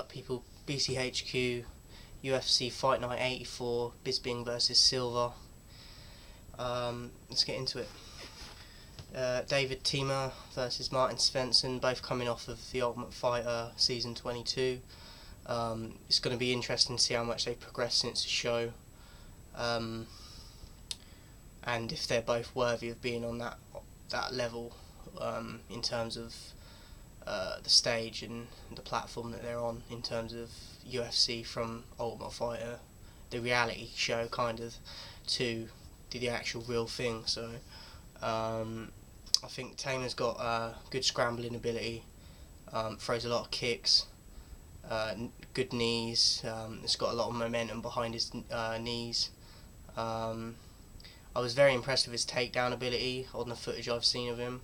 up, people? BCHQ, UFC Fight Night 84, Bisping versus Silva. Let's get into it. David Teemer versus Martin Svensson, both coming off of The Ultimate Fighter Season 22. It's going to be interesting to see how much they've progressed since the show, and if they're both worthy of being on that level in terms of the stage and the platform that they're on in terms of UFC, from Ultimate Fighter, the reality show kind of, to the actual real thing. So I think Tamer's got good scrambling ability, throws a lot of kicks, good knees, it's got a lot of momentum behind his knees. I was very impressed with his takedown ability on the footage I've seen of him.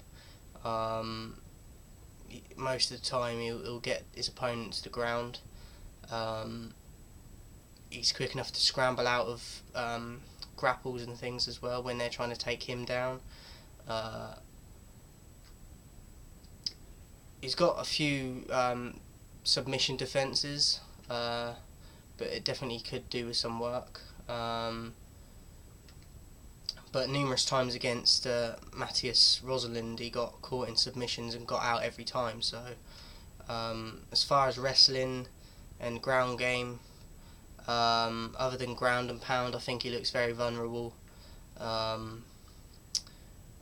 Most of the time he'll get his opponent to the ground. He's quick enough to scramble out of grapples and things as well when they're trying to take him down. He's got a few submission defences, but it definitely could do with some work. But numerous times against Matthias Rosalind, he got caught in submissions and got out every time. So as far as wrestling and ground game, other than ground and pound, I think he looks very vulnerable,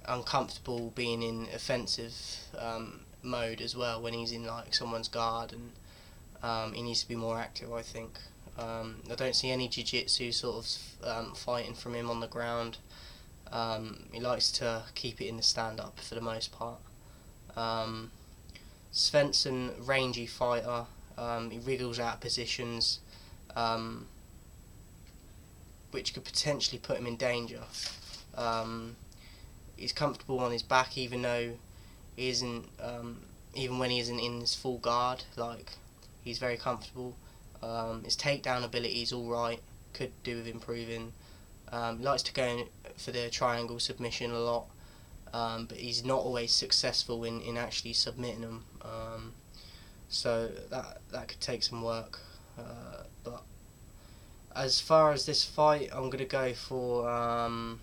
uncomfortable being in offensive mode as well when he's in like someone's guard, and he needs to be more active, I think. I don't see any jiu-jitsu sort of fighting from him on the ground. He likes to keep it in the stand-up for the most part. Svensson, rangy fighter, he wriggles out of positions, which could potentially put him in danger. He's comfortable on his back, even though he isn't, even when he isn't in his full guard. Like, he's very comfortable. His takedown ability is alright, could do with improving. He likes to go for the triangle submission a lot, but he's not always successful in actually submitting them. So that could take some work. But as far as this fight, I'm going to go for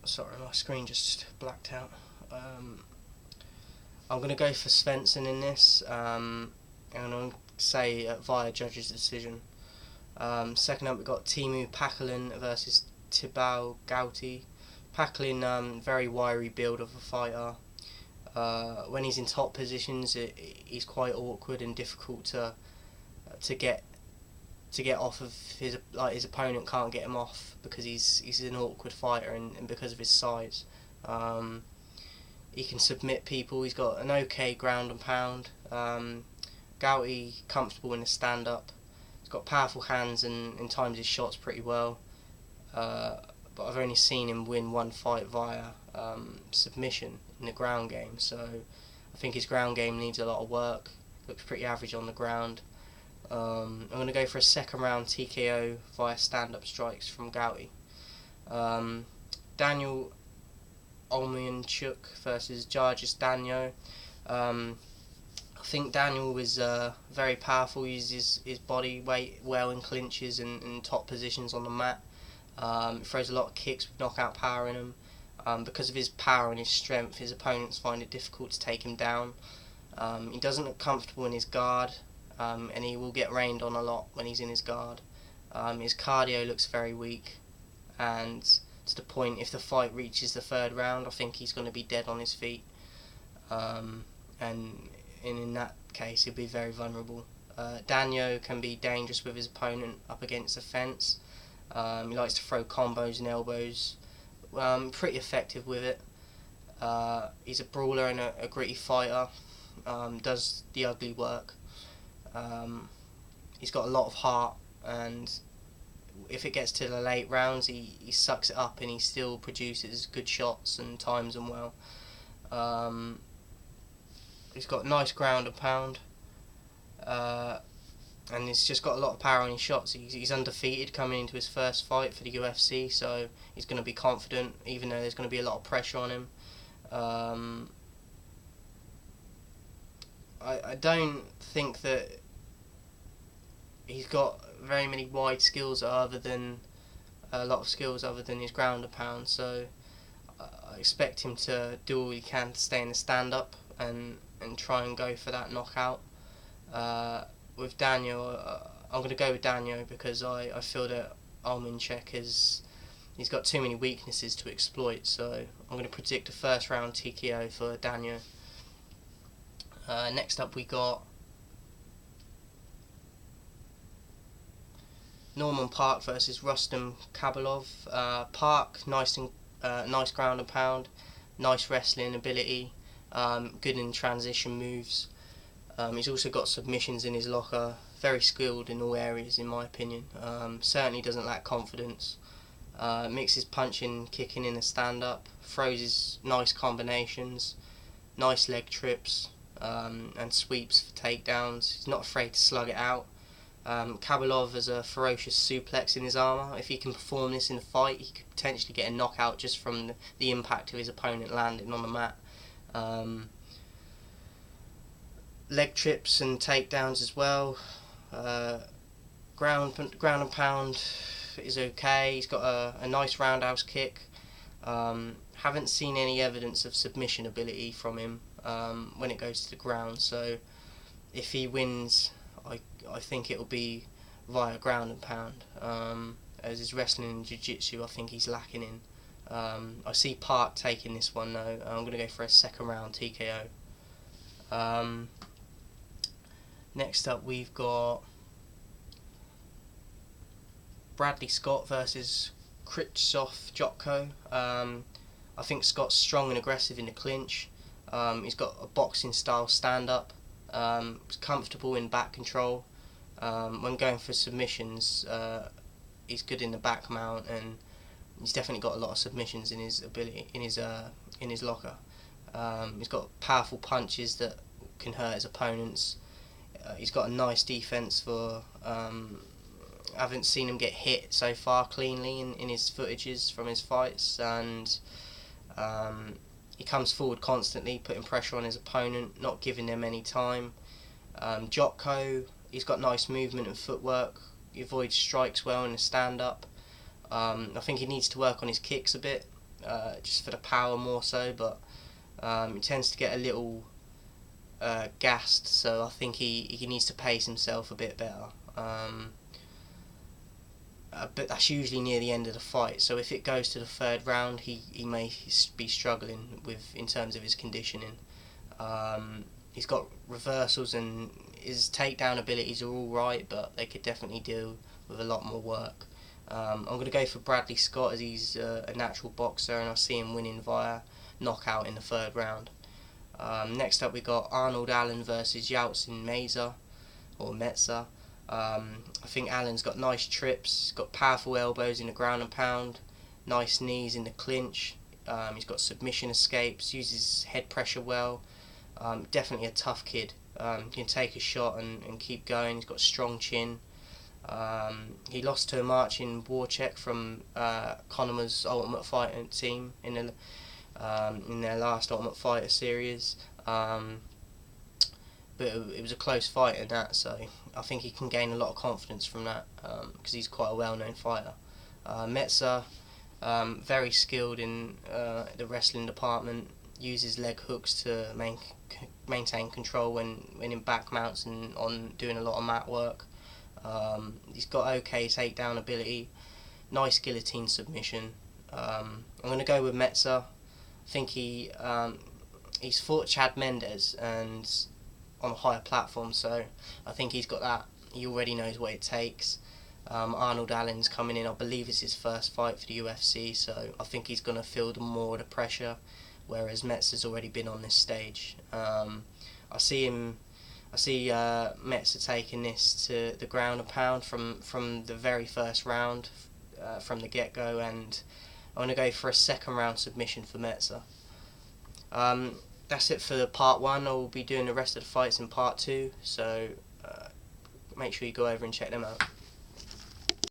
sorry, my screen just blacked out. I'm going to go for Svensson in this, and I'll say via judge's decision. Second up, we've got Teemu Packalén versus Thibaut Gouti. Packalén, very wiry build of a fighter. When he's in top positions, he's quite awkward and difficult to get off of his, like, his opponent can't get him off because he's an awkward fighter, and because of his size. He can submit people. He's got an okay ground and pound. Gouti comfortable in the stand up. He's got powerful hands and times his shots pretty well. But I've only seen him win one fight via submission in the ground game, so I think his ground game needs a lot of work. Looks pretty average on the ground. I'm going to go for a second round TKO via stand-up strikes from Gouti. Daniel Olmianchuk versus Jargis Danyo. I think Daniel is very powerful. He uses his body weight well in clinches and top positions on the mat. Throws a lot of kicks with knockout power in him. Because of his power and his strength, his opponents find it difficult to take him down. He doesn't look comfortable in his guard, and he will get rained on a lot when he's in his guard. His cardio looks very weak, and to the point, if the fight reaches the third round, I think he's going to be dead on his feet. And in that case, he'll be very vulnerable. Danyo can be dangerous with his opponent up against the fence. He likes to throw combos and elbows. Pretty effective with it. He's a brawler and a gritty fighter. Does the ugly work. He's got a lot of heart, and if it gets to the late rounds, he sucks it up and he still produces good shots and times them well. He's got nice ground and pound, and he's just got a lot of power in his shots. He's undefeated coming into his first fight for the UFC, so he's going to be confident, even though there's going to be a lot of pressure on him. I don't think that he's got very many wide skills other than a lot of skills other than his ground and pound. So I expect him to do all he can to stay in the stand up and try and go for that knockout. With Daniel, I'm going to go with Daniel because I feel that Olminchek he's got too many weaknesses to exploit. So I'm going to predict a first round TKO for Daniel. Next up we got Norman Park versus Rustam Kabalov. Park, nice ground and pound, nice wrestling ability, good in transition moves. He's also got submissions in his locker. Very skilled in all areas, in my opinion. Certainly doesn't lack confidence. Mixes punching, kicking in a stand-up. Throws his nice combinations, nice leg trips, and sweeps for takedowns. He's not afraid to slug it out. Kabalov has a ferocious suplex in his armour. If he can perform this in a fight, he could potentially get a knockout just from the impact of his opponent landing on the mat. Leg trips and takedowns as well. Ground and pound is okay. He's got a nice roundhouse kick. Haven't seen any evidence of submission ability from him when it goes to the ground. So if he wins, I think it'll be via ground and pound. As his wrestling and jiu-jitsu, I think he's lacking in. I see Park taking this one though. I'm going to go for a second round TKO. Next up we've got Bradley Scott versus Krzysztof Jotko. I think Scott's strong and aggressive in the clinch. He's got a boxing style stand up. He's comfortable in back control. When going for submissions, he's good in the back mount, and he's definitely got a lot of submissions in his ability in his locker. He's got powerful punches that can hurt his opponents. He's got a nice defense for. I haven't seen him get hit so far cleanly in his footages from his fights, and he comes forward constantly, putting pressure on his opponent, not giving them any time. Jotko, he's got nice movement and footwork. He avoids strikes well in the stand-up. I think he needs to work on his kicks a bit, just for the power more so, but he tends to get a little gassed, so I think he needs to pace himself a bit better. But that's usually near the end of the fight, so if it goes to the third round, he may be struggling in terms of his conditioning. He's got reversals and his takedown abilities are alright, but they could definitely deal with a lot more work. I'm going to go for Bradley Scott as he's a natural boxer, and I see him winning via knockout in the third round. Next up we got Arnold Allen versus Yeltsin Meza, or Metza. I think Allen's got nice trips, got powerful elbows in the ground and pound, nice knees in the clinch. He's got submission escapes, uses head pressure well. Definitely a tough kid. Can take a shot and keep going. He's got a strong chin. He lost to a marching Warchek from Connor's Ultimate Fighter team in their last Ultimate Fighter series. But it was a close fight in that, so I think he can gain a lot of confidence from that because he's quite a well-known fighter. Metza, very skilled in the wrestling department, uses leg hooks to maintain control when in back mounts and on doing a lot of mat work. He's got okay takedown ability, nice guillotine submission. I'm going to go with Metza. I think he's fought Chad Mendes and on a higher platform, so I think he's got that. He already knows what it takes. Arnold Allen's coming in, I believe it's his first fight for the UFC, so I think he's going to feel more of the pressure, whereas Metza's already been on this stage. I see Metza taking this to the ground and pound from the very first round, from the get-go, and I'm going to go for a second round submission for Metza. That's it for part 1. I will be doing the rest of the fights in part 2, so make sure you go over and check them out.